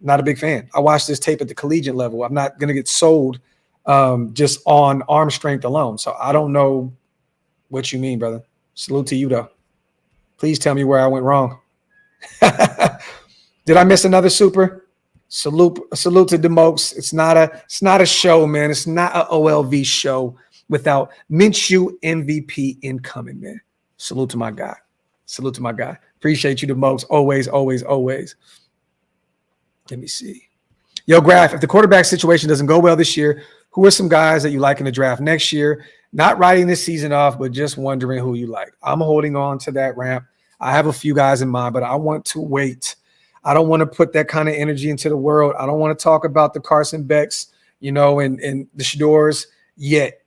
Not a big fan. I watched this tape at the collegiate level. I'm not going to get sold just on arm strength alone. So I don't know what you mean, brother. Salute to you, though. Please tell me where I went wrong. Did I miss another super? Salute to Demokes. It's not a show, man. It's not an OLV show without Minshew MVP incoming, man. Salute to my guy. Salute to my guy. Appreciate you, Demokes. Always, always, always. Let me see. Yo, Graphk, if the quarterback situation doesn't go well this year, who are some guys that you like in the draft next year? Not writing this season off, but just wondering who you like. I'm holding on to that ramp. I have a few guys in mind, but I want to wait. I don't want to put that kind of energy into the world. I don't want to talk about the Carson Becks, and the Shadors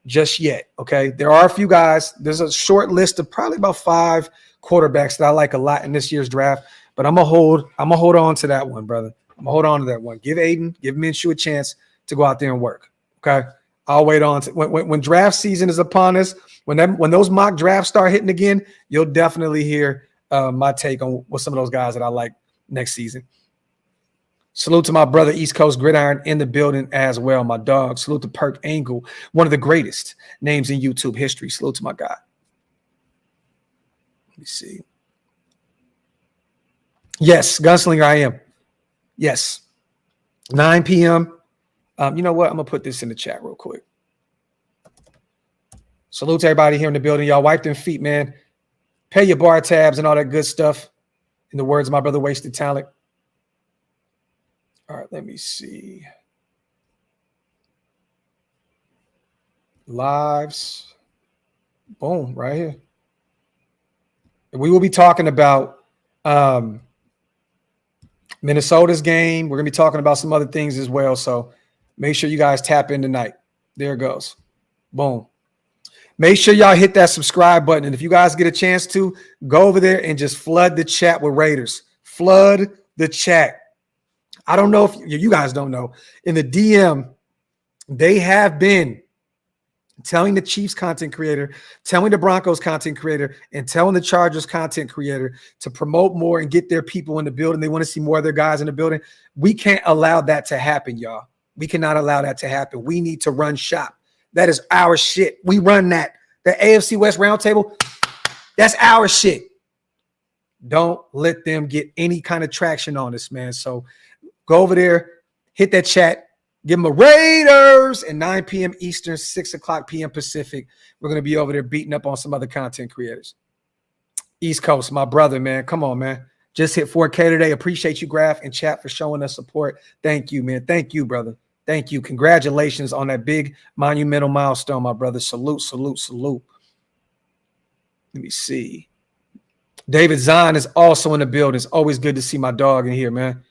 just yet. Okay. There are a few guys. There's a short list of probably about 5 quarterbacks that I like a lot in this year's draft, but I'm gonna hold on to that one, brother. I'm gonna hold on to that one. Give Minshew a chance to go out there and work. Okay. I'll wait on to when draft season is upon us, when those mock drafts start hitting again, you'll definitely hear my take on what some of those guys that I like next season. Salute to my brother East Coast Gridiron in the building as well, my dog. Salute to Perk Angle, one of the greatest names in YouTube history. Salute to my guy. Let me see. Yes, Gunslinger, I am. Yes. 9 p.m. You know what? I'm going to put this in the chat real quick. Salute to everybody here in the building. Y'all wipe them feet, man. Pay your bar tabs and all that good stuff. In the words of my brother Wasted Talent. All right, let me see. Lives. Boom, right here. And we will be talking about Minnesota's game. We're going to be talking about some other things as well. So make sure you guys tap in tonight. There it goes. Boom. Make sure y'all hit that subscribe button. And if you guys get a chance to, go over there and just flood the chat with Raiders. Flood the chat. I don't know if you guys don't know. In the DM, they have been telling the Chiefs content creator, telling the Broncos content creator, and telling the Chargers content creator to promote more and get their people in the building. They want to see more of their guys in the building. We can't allow that to happen, y'all. We cannot allow that to happen. We need to run shop. That is our shit. We run that. The AFC West Roundtable, that's our shit. Don't let them get any kind of traction on us, man. So go over there, hit that chat, give them a Raiders at 9 p.m. Eastern, 6 o'clock p.m. Pacific. We're going to be over there beating up on some other content creators. East Coast, my brother, man. Come on, man. Just hit 4K today. Appreciate you, Graphk and chat, for showing us support. Thank you, man. Thank you, brother. Thank you. Congratulations on that big monumental milestone, my brother. Salute, salute, salute. Let me see. David Zahn is also in the building. It's always good to see my dog in here, man.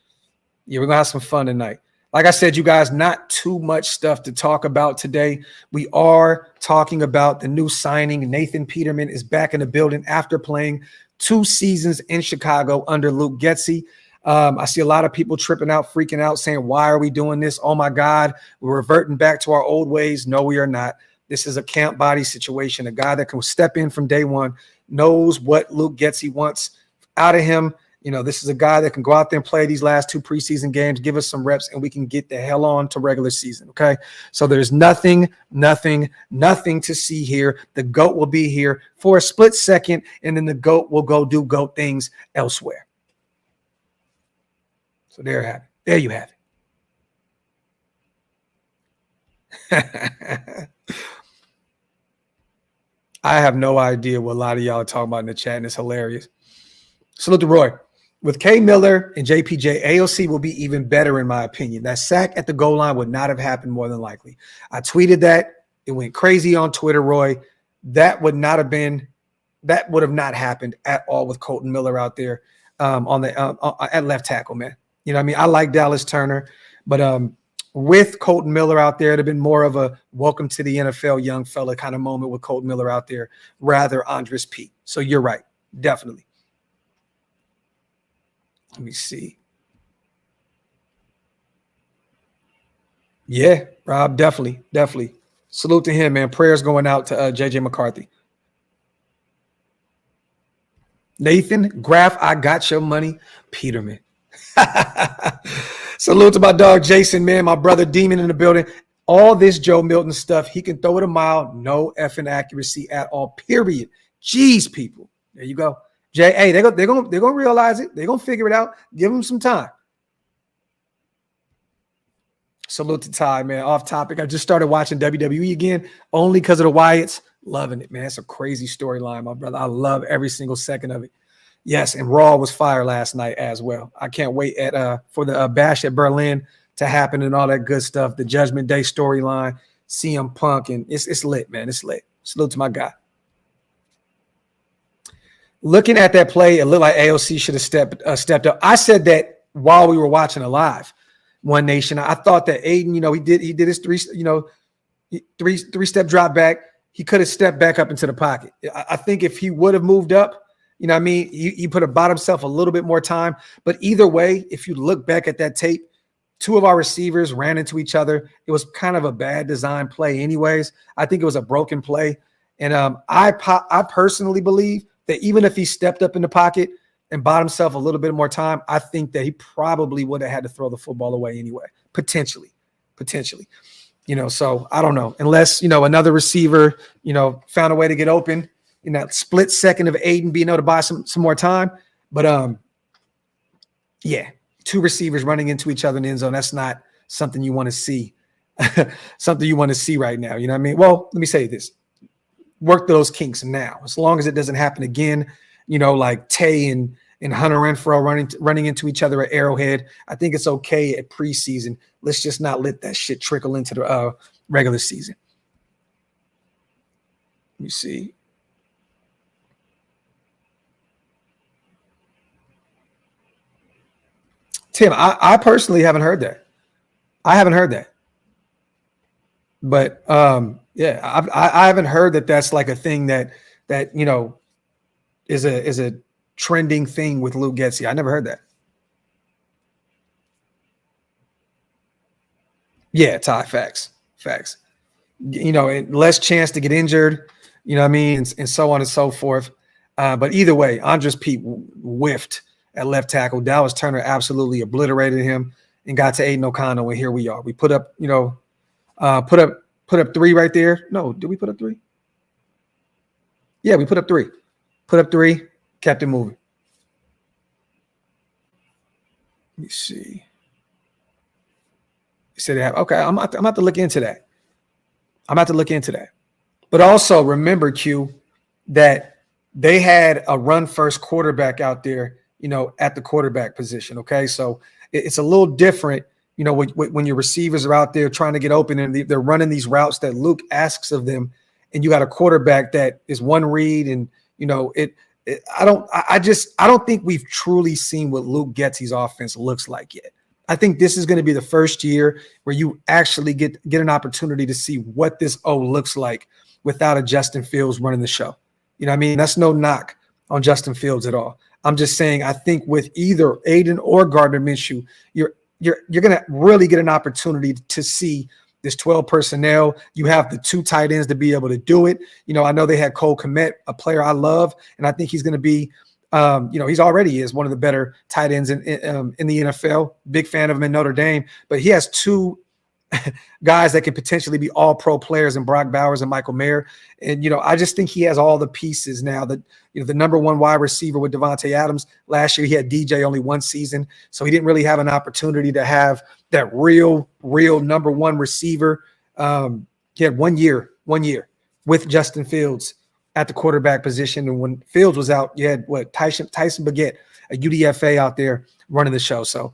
Yeah, we're going to have some fun tonight. Like I said, you guys, not too much stuff to talk about today. We are talking about the new signing. Nathan Peterman is back in the building after playing 2 seasons in Chicago under Luke Getsy. I see a lot of people tripping out, freaking out, saying, why are we doing this? Oh, my God, we're reverting back to our old ways. No, we are not. This is a camp body situation. A guy that can step in from day one, knows what Luke Getsy wants out of him. This is a guy that can go out there and play these last 2 preseason games, give us some reps, and we can get the hell on to regular season, okay? So there's nothing to see here. The GOAT will be here for a split second, and then the GOAT will go do GOAT things elsewhere. So there you have it. I have no idea what a lot of y'all are talking about in the chat, and it's hilarious. Salute to Roy. With K. Miller and JPJ, AOC will be even better, in my opinion. That sack at the goal line would not have happened more than likely. I tweeted that. It went crazy on Twitter, Roy. That would have not happened at all with Colton Miller out there at left tackle, man. You know what I mean? I like Dallas Turner, but with Colton Miller out there, it'd have been more of a welcome to the NFL young fella kind of moment with Colton Miller out there, rather Andres Pete. So you're right. Definitely. Let me see. Yeah, Rob, definitely. Salute to him, man. Prayers going out to JJ McCarthy. Nathan, Graphk, I got your money. Peterman. Salute to my dog Jason, man, my brother Demon in the building. All this Joe Milton stuff, he can throw it a mile, no effing accuracy at all, period. Jeez, people. There you go. Jay, hey, they're gonna realize it. They're gonna figure it out. Give them some time. Salute to Ty, man. Off topic. I just started watching WWE again, only because of the Wyatts. Loving it, man. It's a crazy storyline, my brother. I love every single second of it. Yes, and Raw was fire last night as well. I can't wait for the Bash at Berlin to happen and all that good stuff. The Judgment Day storyline, CM Punk, and it's lit, man. It's lit. Salute to my guy. Looking at that play, it looked like AOC should have stepped up. I said that while we were watching it live. One Nation. I thought that Aiden, he did his three-step drop back. He could have stepped back up into the pocket. I think if he would have moved up, he could have bought himself a little bit more time. But either way, if you look back at that tape, two of our receivers ran into each other. It was kind of a bad design play anyways. I think it was a broken play. And I personally believe that even if he stepped up in the pocket and bought himself a little bit more time, I think that he probably would have had to throw the football away anyway, potentially. So I don't know, unless, another receiver, found a way to get open in that split second of Aiden being able to buy some more time. But yeah, two receivers running into each other in the end zone, that's not something you want to see. Something you want to see right now. You know what I mean? Well, let me say this. Work those kinks now. As long as it doesn't happen again, like Tay and Hunter Renfrow running into each other at Arrowhead, I think it's okay at preseason. Let's just not let that shit trickle into the regular season. Let me see. Tim, I personally haven't heard that. I haven't heard that. But yeah, I haven't heard that that's like a thing that is a trending thing with Luke Getsy. I never heard that. Yeah, Ty, facts. And less chance to get injured, and so on and so forth. But either way, Andres Pete whiffed at left tackle. Dallas Turner absolutely obliterated him and got to Aiden O'Connell, and here we are. We put up, put up 3 right there. No, did we put up 3? Yeah, we put up 3. Put up 3, kept it moving. Let me see. You said they have, okay, I'm about to look into that. But also remember, Q, that they had a run-first quarterback out there, at the quarterback position, okay? So it's a little different, when your receivers are out there trying to get open and they're running these routes that Luke asks of them, and you got a quarterback that is one read, and I don't think we've truly seen what Luke Getsy's offense looks like yet. I think this is going to be the first year where you actually get an opportunity to see what this O looks like without a Justin Fields running the show. You know what I mean? That's no knock on Justin Fields at all. I'm just saying, I think with either Aiden or Gardner Minshew, you're going to really get an opportunity to see this 12 personnel. You have the 2 tight ends to be able to do it. I know they had Cole Kmet, a player I love, and I think he's going to be, he's already is one of the better tight ends in the NFL. Big fan of him in Notre Dame, but he has 2 guys that could potentially be all pro players in Brock Bowers and Michael Mayer. And, I just think he has all the pieces now that, the number 1 wide receiver with Devontae Adams. Last year, he had DJ only 1 season. So he didn't really have an opportunity to have that real number 1 receiver. He had 1 year with Justin Fields at the quarterback position. And when Fields was out, you had Tyson Baguette, a UDFA out there running the show. So,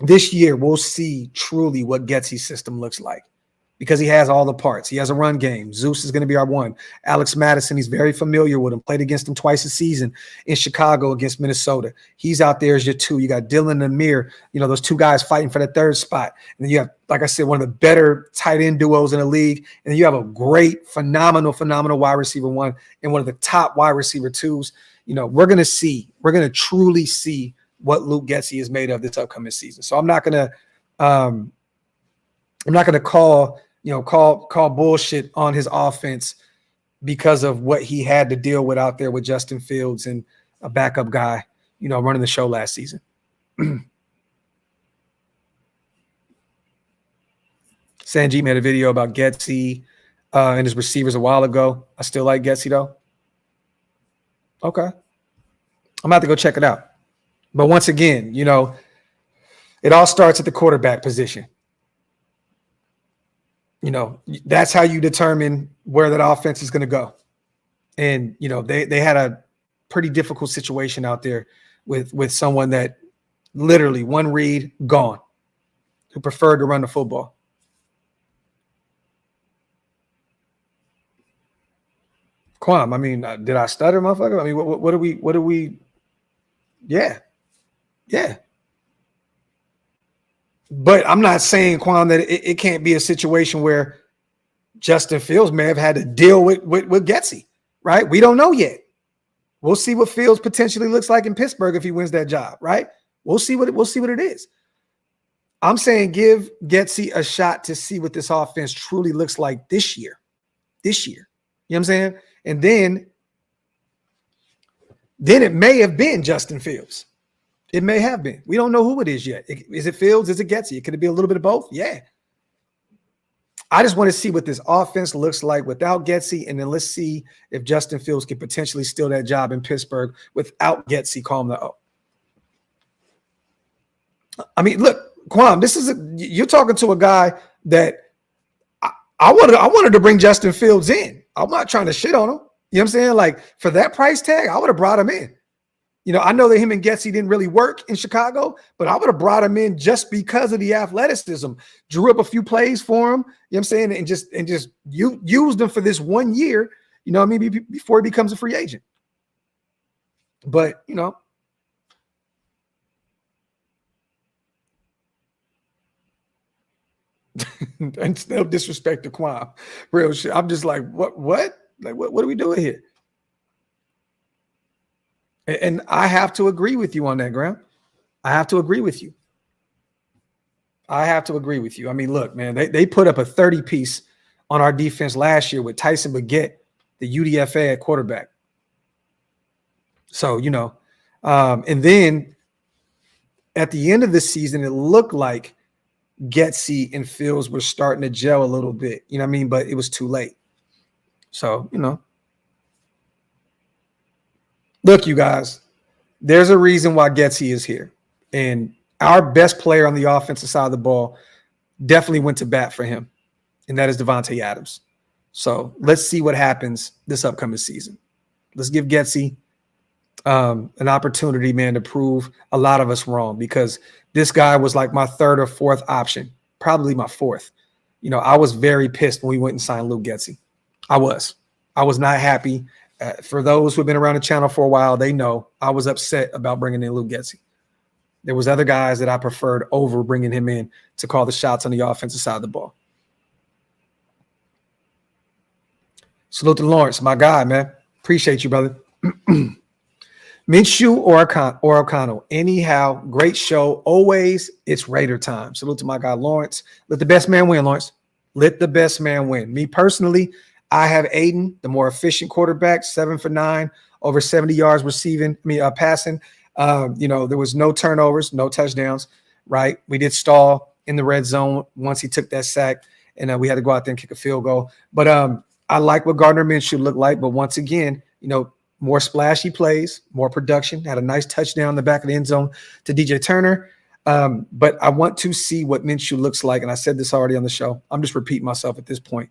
this year, we'll see truly what Getsy's system looks like because he has all the parts. He has a run game. Zeus is going to be our 1. Alex Madison, he's very familiar with him. Played against him twice a season in Chicago against Minnesota. He's out there as your 2. You got Dylan and Amir, those 2 guys fighting for the 3rd spot. And then you have, like I said, one of the better tight end duos in the league. And then you have a great, phenomenal wide receiver 1 and one of the top wide receiver 2s. We're going to truly see what Luke Getsy is made of this upcoming season. So I'm not gonna call bullshit on his offense because of what he had to deal with out there with Justin Fields and a backup guy, running the show last season. Sanjit made a video about Getsy and his receivers a while ago. I still like Getsy, though. Okay. I'm about to go check it out. But once again, it all starts at the quarterback position. That's how you determine where that offense is going to go. And, they had a pretty difficult situation out there with someone that literally one read, gone, who preferred to run the football. Quam, I mean, did I stutter, motherfucker? I mean, what do we? Yeah. But I'm not saying, Quam, that it can't be a situation where Justin Fields may have had to deal with Getsy, right? We don't know yet. We'll see what Fields potentially looks like in Pittsburgh if he wins that job, right? We'll see what it is. I'm saying give Getsy a shot to see what this offense truly looks like this year. You know what I'm saying? And then it may have been Justin Fields. It may have been. We don't know who it is yet. Is it Fields? Is it Getsy? Could it be a little bit of both? Yeah. I just want to see what this offense looks like without Getsy, and then let's see if Justin Fields can potentially steal that job in Pittsburgh without Getsy calling the O. I mean, look, Quam, you're talking to a guy that I wanted to bring Justin Fields in. I'm not trying to shit on him. You know what I'm saying? Like, for that price tag, I would have brought him in. I know that him and Getsy didn't really work in Chicago, but I would have brought him in just because of the athleticism. Drew up a few plays for him, you know what I'm saying, and just used him for this 1 year, before he becomes a free agent. But, and still disrespect to Quam. Real shit. I'm just like, what? Like, what are we doing here? And I have to agree with you on that, Graham. I have to agree with you. I mean, look, man, they put up a 30-piece on our defense last year with Tyson Baguette, the UDFA at quarterback. So, and then at the end of the season, it looked like Getsy and Fields were starting to gel a little bit, you know what I mean? But it was too late. So, look, you guys, there's a reason why Getsy is here. And our best player on the offensive side of the ball definitely went to bat for him, and that is Devontae Adams. So let's see what happens this upcoming season. Let's give Getsy an opportunity, man, to prove a lot of us wrong, because this guy was like my third or fourth option, probably my fourth. I was very pissed when we went and signed Luke Getsy. I was not happy. For those who have been around the channel for a while, they know I was upset about bringing in Luke Getsy. There was other guys that I preferred over bringing him in to call the shots on the offensive side of the ball. Salute to Lawrence, my guy, man. Appreciate you, brother. Minshew or O'Connell. Anyhow, great show. Always, it's Raider time. Salute to my guy, Lawrence. Let the best man win, Lawrence. Let the best man win. Me personally, I have Aiden, the more efficient quarterback, 7 for 9, over 70 yards passing. There was no turnovers, no touchdowns, right? We did stall in the red zone once he took that sack, and we had to go out there and kick a field goal. But I like what Gardner Minshew looked like. But once again, more splashy plays, more production, had a nice touchdown in the back of the end zone to DJ Turner. But I want to see what Minshew looks like. And I said this already on the show. I'm just repeating myself at this point.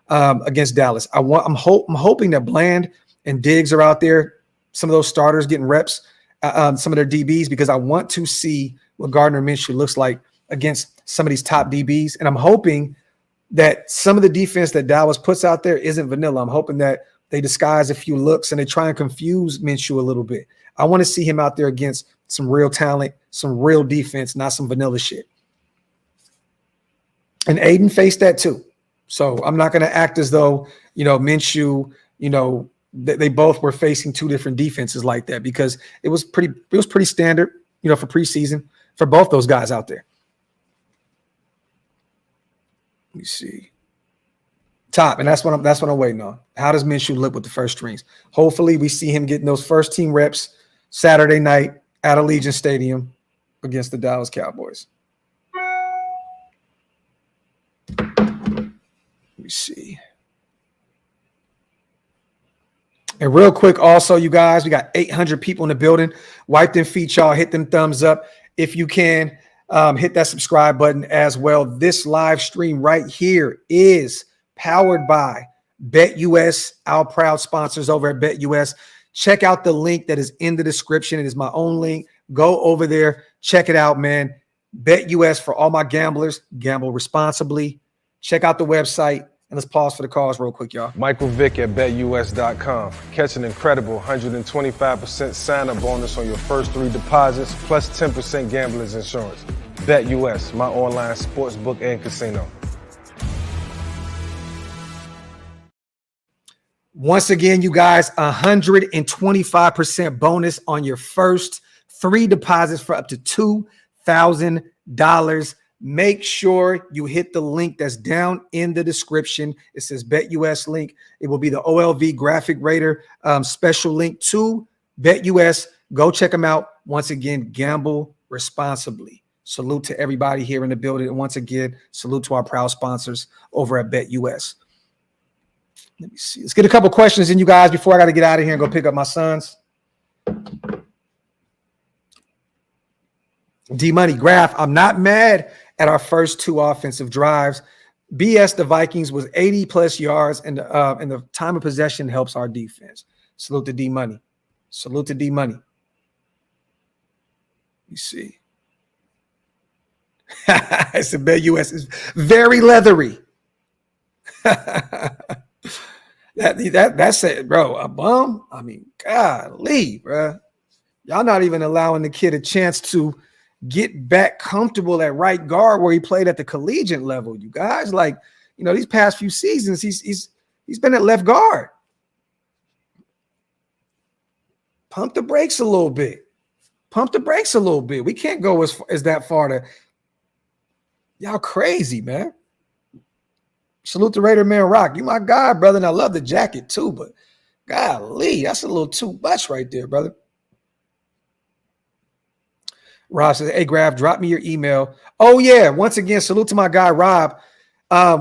Against Dallas, I'm hoping that Bland and Diggs are out there, some of those starters getting reps, some of their DBs, because I want to see what Gardner Minshew looks like against some of these top DBs. And I'm hoping that some of the defense that Dallas puts out there isn't vanilla. I'm hoping that they disguise a few looks and they try and confuse Minshew a little bit. I want to see him out there against some real talent, some real defense, not some vanilla shit. And Aiden faced that too. So I'm not going to act as though, Minshew, they both were facing two different defenses like that, because it was pretty standard, for preseason for both those guys out there. Let me see. Top, and that's what I'm waiting on. How does Minshew look with the first strings? Hopefully we see him getting those first team reps Saturday night at Allegiant Stadium against the Dallas Cowboys. me see. And real quick, also, you guys, we got 800 people in the building. Wipe them feet, y'all. Hit them thumbs up if you can. Hit that subscribe button as well. This live stream right here is powered by BetUS, our proud sponsors over at BetUS. Check out the link that is in the description. It is my own link. Go over there. Check it out, man. BetUS for all my gamblers. Gamble responsibly. Check out the website. And let's pause for the calls real quick, y'all. Michael Vick at BetUS.com. Catch an incredible 125% sign-up bonus on your first 3 deposits, plus 10% gambler's insurance. BetUS, my online sportsbook and casino. Once again, you guys, 125% bonus on your first 3 deposits for up to $2,000. Make sure you hit the link that's down in the description. It says BetUS link. It will be the OLV Graphk Raider special link to BetUS. Go check them out. Once again, gamble responsibly. Salute to everybody here in the building. And once again, salute to our proud sponsors over at BetUS. Let me see. Let's get a couple questions in, you guys, before I got to get out of here and go pick up my sons. D-Money, Graphk, I'm not mad at our first 2 offensive drives. BS, the Vikings was 80-plus yards, and the time of possession helps our defense. Salute to D-Money. Salute to D-Money. Let me see. I said BetUS is very leathery. That's it, bro. A bum? I mean, golly, bro. Y'all not even allowing the kid a chance to get back comfortable at right guard where he played at the collegiate level. You guys, like, you know, these past few seasons, he's been at left guard. Pump the brakes a little bit. Pump the brakes a little bit. We can't go as that far to. Y'all crazy, man. Salute to Raider Man Rock. You my guy, brother, and I love the jacket too, but golly, that's a little too much right there, brother. Rob says, hey, Graphk, drop me your email. Oh, yeah. Once again, salute to my guy, Rob.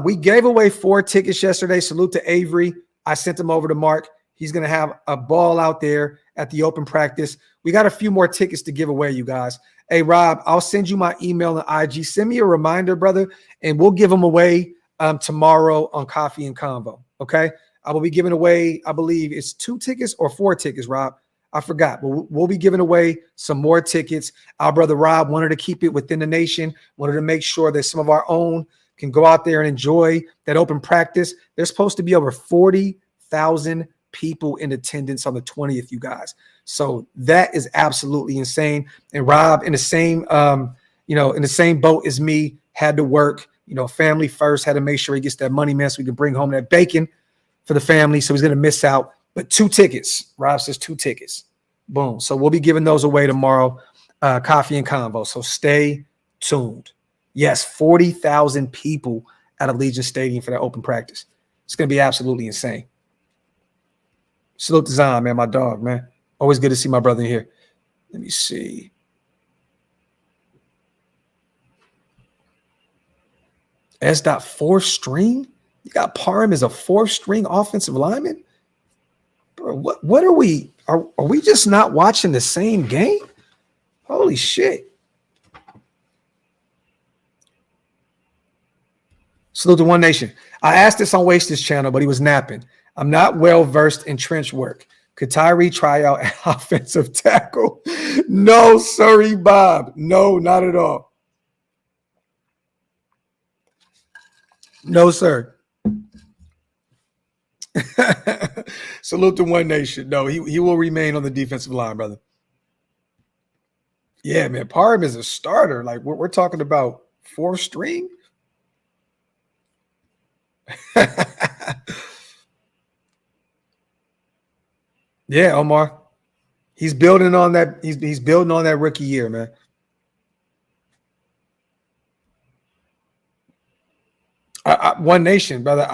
We gave away 4 tickets yesterday. Salute to Avery. I sent them over to Mark. He's going to have a ball out there at the open practice. We got a few more tickets to give away, you guys. Hey, Rob, I'll send you my email on IG. Send me a reminder, brother, and we'll give them away tomorrow on Coffee and Convo, okay? I will be giving away, I believe it's 2 tickets or 4 tickets, Rob. I forgot, but we'll be giving away some more tickets. Our brother Rob wanted to keep it within the nation, wanted to make sure that some of our own can go out there and enjoy that open practice. There's supposed to be over 40,000 people in attendance on the 20th, you guys. So that is absolutely insane. And Rob, in the same, in the same boat as me, had to work, family first, had to make sure he gets that money, man, so we can bring home that bacon for the family. So he's going to miss out. But 2 tickets. Rob says 2 tickets. Boom. So we'll be giving those away tomorrow, Coffee and Convo. So stay tuned. Yes, 40,000 people at Allegiant Stadium for that open practice. It's going to be absolutely insane. Salute to Zion, man, my dog, man. Always good to see my brother in here. Let me see. S. 4th string? You got Parham as a 4th string offensive lineman? Bro, what are we? Are we just not watching the same game? Holy shit. Salute to One Nation. I asked this on Waste's channel, but he was napping. I'm not well versed in trench work. Could Tyree try out an offensive tackle? No, sorry, Bob. No, not at all. No, sir. Salute to One Nation. No, he will remain on the defensive line, brother. Yeah, man. Parham is a starter. Like we're talking about 4th string. Yeah, Omar. He's building on that. He's building on that rookie year, man. One Nation, brother.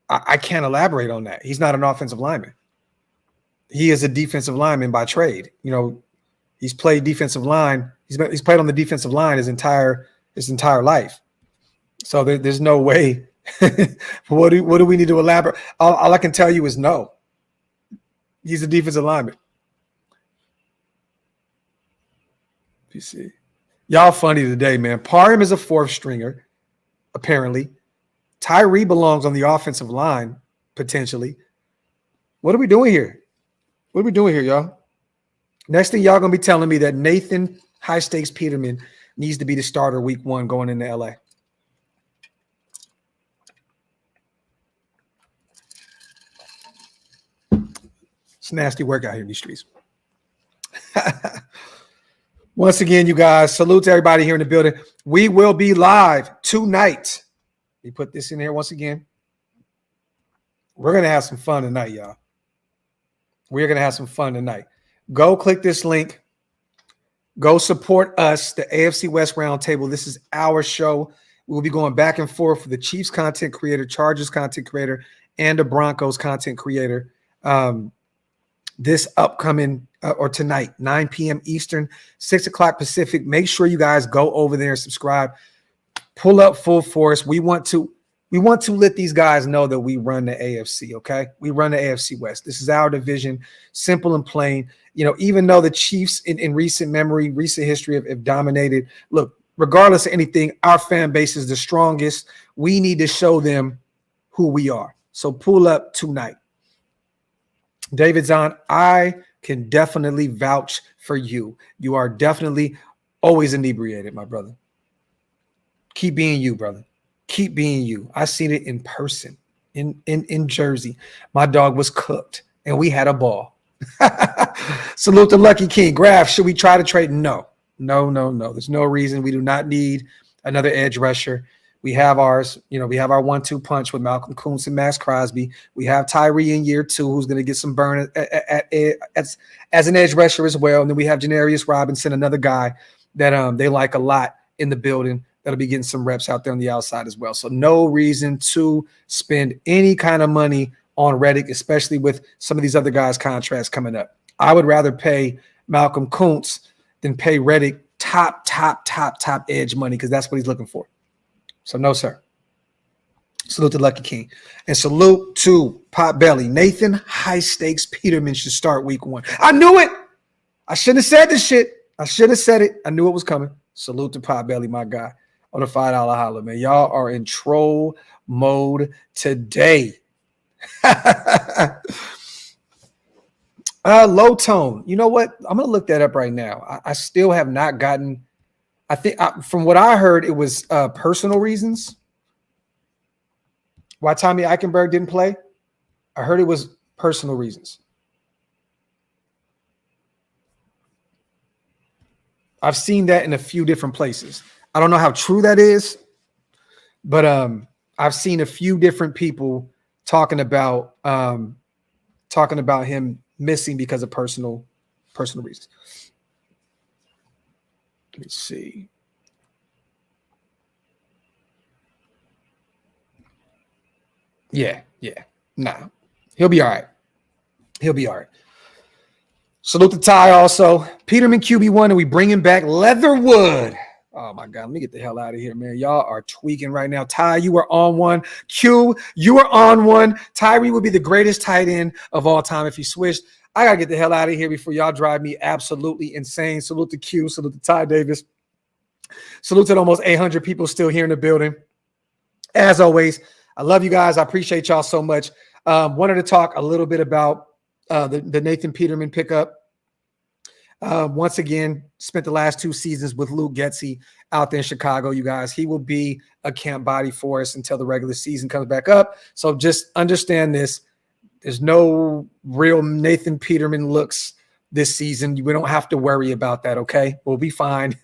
I can't elaborate on that. He's not an offensive lineman. He is a defensive lineman by trade. He's played defensive line. He's played on the defensive line his entire life. So there's no way What do we need to elaborate? All I can tell you is no. He's a defensive lineman. You see, y'all funny today, man. Parham is a fourth stringer, apparently. Tyree belongs on the offensive line, potentially. What are we doing here? What are we doing here, y'all? Next thing y'all gonna be telling me that Nathan High Stakes Peterman needs to be the starter week 1 going into LA. It's nasty work out here in these streets. Once again, you guys, salute to everybody here in the building. We will be live tonight. We put this in here once again. We're going to have some fun tonight, y'all. We're going to have some fun tonight. Go click this link. Go support us, the AFC West Roundtable. This is our show. We'll be going back and forth with the Chiefs content creator, Chargers content creator, and the Broncos content creator. This upcoming or tonight, 9 p.m. Eastern, 6 o'clock Pacific. Make sure you guys go over there and subscribe. Pull up full force. We want to let these guys know that we run the AFC, okay? We run the AFC West. This is our division, simple and plain. You know, even though the Chiefs in recent memory, recent history have dominated, look, regardless of anything, our fan base is the strongest. We need to show them who we are. So pull up tonight. David's on. I can definitely vouch for you. You are definitely always inebriated, my brother. Keep being you, brother. Keep being you. I seen it in person in Jersey. My dog was cooked and we had a ball. Salute to Lucky King. Graphk, should we try to trade? No. There's no reason. We do not need another edge rusher. We have ours. You know, we have our 1-2 punch with Malcolm Kuntz and Max Crosby. We have Tyree in year 2, who's going to get some burn as an edge rusher as well. And then we have Janarius Robinson, another guy that they like a lot in the building. That'll be getting some reps out there on the outside as well. So no reason to spend any kind of money on Reddick, especially with some of these other guys' contracts coming up. I would rather pay Malcolm Kuntz than pay Reddick top edge money because that's what he's looking for. So no, sir. Salute to Lucky King. And salute to Potbelly. Nathan High Stakes Peterman should start week 1. I knew it. I shouldn't have said this shit. I should have said it. I knew it was coming. Salute to Potbelly, my guy. On the $5 holler, man. Y'all are in troll mode today. Low tone. You know what? I'm going to look that up right now. I still have not gotten. I think from what I heard, it was personal reasons why Tommy Eichenberg didn't play. I heard it was personal reasons. I've seen that in a few different places. I don't know how true that is, but I've seen a few different people talking about him missing because of personal reasons. Let me see. Yeah. Nah, he'll be all right. Salute to Ty also. Peterman QB1, and we bringing back Leatherwood. Oh, my God. Let me get the hell out of here, man. Y'all are tweaking right now. Ty, you are on one. Q, you are on one. Tyree would be the greatest tight end of all time if he switched. I got to get the hell out of here before y'all drive me absolutely insane. Salute to Q. Salute to Ty Davis. Salute to almost 800 people still here in the building. As always, I love you guys. I appreciate y'all so much. Wanted to talk a little bit about the Nathan Peterman pickup. Once again, spent the last 2 seasons with Luke Getsy out there in Chicago, you guys. He will be a camp body for us until the regular season comes back up. So just understand this. There's no real Nathan Peterman looks this season. We don't have to worry about that, okay? We'll be fine.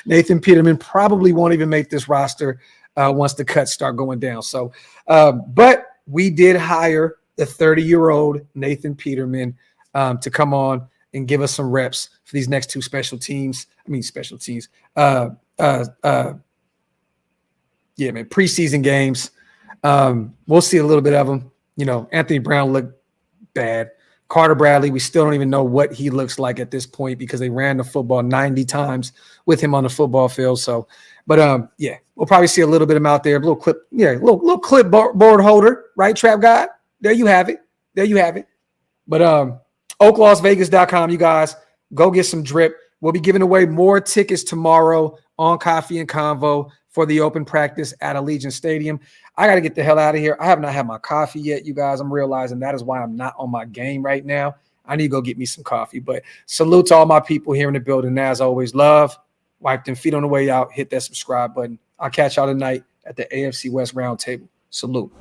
Nathan Peterman probably won't even make this roster once the cuts start going down. So, but we did hire the 30-year-old Nathan Peterman to come on and give us some reps for these next 2 special teams. Yeah, man, preseason games. We'll see a little bit of them. You know, Anthony Brown looked bad. Carter Bradley, we still don't even know what he looks like at this point because they ran the football 90 times with him on the football field. So But yeah, we'll probably see a little bit of him out there. A little clip, little clipboard holder, right? Trap God. There you have it. But OakLosVegas.com, you guys, go get some drip. We'll be giving away more tickets tomorrow on Coffee and Convo for the open practice at Allegiant Stadium. I got to get the hell out of here. I have not had my coffee yet, you guys. I'm realizing that is why I'm not on my game right now. I need to go get me some coffee. But salute to all my people here in the building. As always, love. Wipe them feet on the way out. Hit that subscribe button. I'll catch y'all tonight at the AFC West Roundtable. Salute.